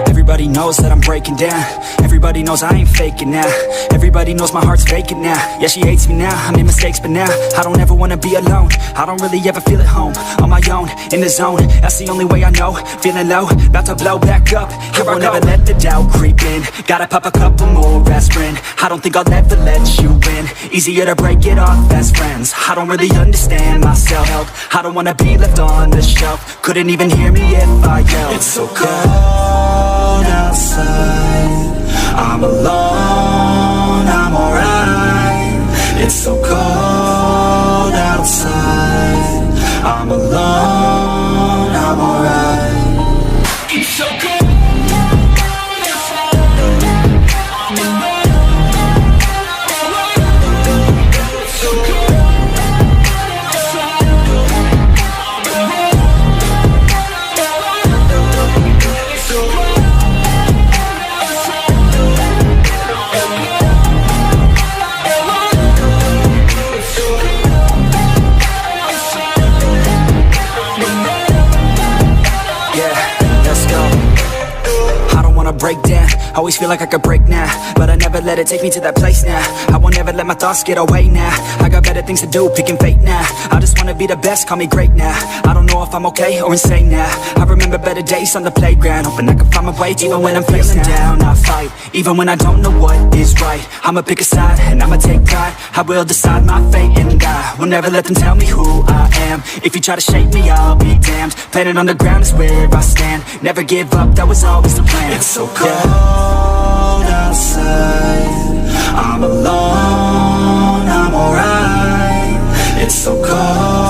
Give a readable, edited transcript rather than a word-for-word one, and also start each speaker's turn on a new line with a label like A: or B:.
A: Everybody knows that I'm breaking down. Everybody knows I ain't faking now. Everybody knows my heart's vacant now. Yeah, she hates me now, I made mistakes but now I don't ever wanna be alone. I don't really ever feel at home. On my own, in the zone, that's the only way I know. Feeling low, about to blow back up. Here I won't ever let the doubt creep in. Gotta pop a couple more aspirin. I don't think I'll ever let you in. Easier to break it off best friends. I don't really understand myself. I don't wanna be left on the shelf. Couldn't even hear me if I yelled. It's so cold outside, I'm alone, I'm alright. It's so cold outside, I'm alone, I'm alright. It's so cold. Break down, always feel like I could break now, but I never let it take me to that place now. I won't ever let my thoughts get away now. I got better things to do, picking fate now. I just wanna be the best, call me great now. I don't know if I'm okay or insane now. I remember better days on the playground, hoping I can find my way even when I'm feeling down. I fight, even when I don't know what is right. I'ma pick a side and I'ma take pride. I will decide my fate and I will never let them tell me who I am. If you try to shake me, I'll be damned. Planet on the ground is where I stand. Never give up, that was always the plan. It's so cold outside, I'm alone, I'm alright. It's so cold